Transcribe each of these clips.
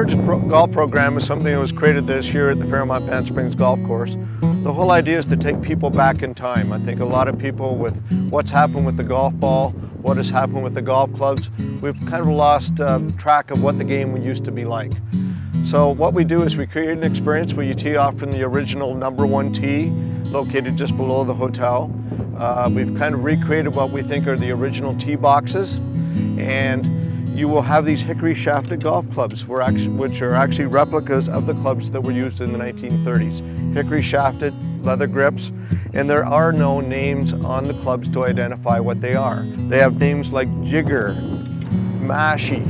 Heritage Golf Program is something that was created this year at the Fairmont Banff Springs Golf Course. The whole idea is to take people back in time. I think a lot of people, with what's happened with the golf ball, what has happened with the golf clubs, we've kind of lost track of what the game used to be like. So what we do is we create an experience where you tee off from the original #1 tee located just below the hotel. We've kind of recreated what we think are the original tee boxes, and you will have these hickory shafted golf clubs which are actually replicas of the clubs that were used in the 1930s. Hickory shafted, leather grips, and there are no names on the clubs to identify what they are. They have names like jigger, mashie,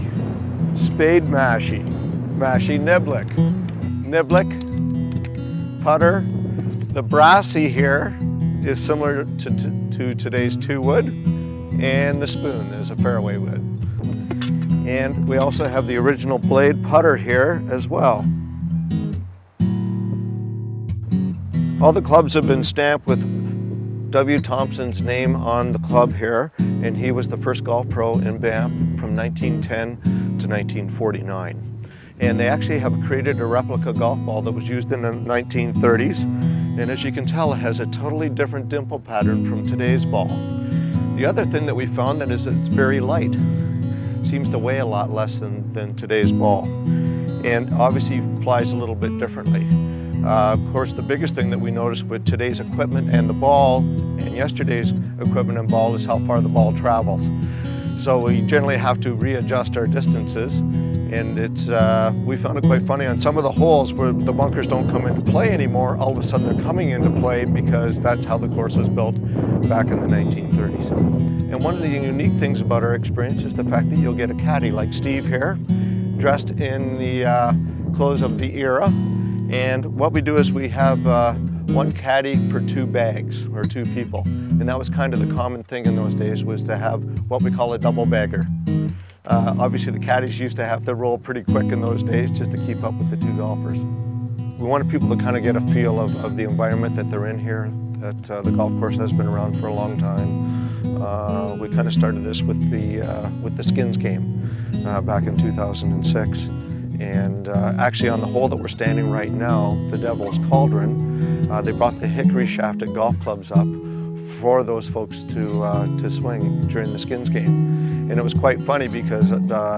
spade mashie, mashie niblick, niblick, putter. The brassy here is similar to today's 2-wood, and the spoon is a fairway wood. And we also have the original blade putter here as well. All the clubs have been stamped with W. Thompson's name on the club here, and he was the first golf pro in Banff from 1910 to 1949. And they actually have created a replica golf ball that was used in the 1930s. And as you can tell, it has a totally different dimple pattern from today's ball. The other thing that we found that is it's very light. Seems to weigh a lot less than today's ball, and obviously flies a little bit differently. Of course, the biggest thing that we noticed with today's equipment and the ball and yesterday's equipment and ball is how far the ball travels. So we generally have to readjust our distances, and we found it quite funny on some of the holes where the bunkers don't come into play anymore. All of a sudden they're coming into play because that's how the course was built back in the 1930s. And one of the unique things about our experience is the fact that you'll get a caddy like Steve here, dressed in the clothes of the era. And what we do is we have one caddy per 2 bags, or 2 people. And that was kind of the common thing in those days, was to have what we call a double bagger. Obviously the caddies used to have to roll pretty quick in those days just to keep up with the 2 golfers. We wanted people to kind of get a feel of the environment that they're in here, that the golf course has been around for a long time. We kind of started this with the skins game back in 2006. And actually on the hole that we're standing right now, the Devil's Cauldron, they brought the hickory shafted golf clubs up for those folks to swing during the skins game. And it was quite funny because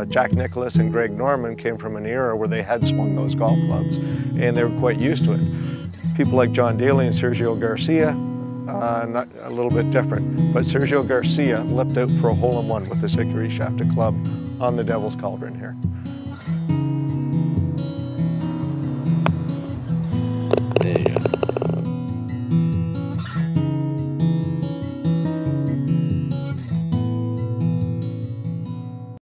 Jack Nicklaus and Greg Norman came from an era where they had swung those golf clubs, and they were quite used to it. People like John Daly and Sergio Garcia, not a little bit different, but Sergio Garcia lipped out for a hole-in-one with this hickory shafted club on the Devil's Cauldron here.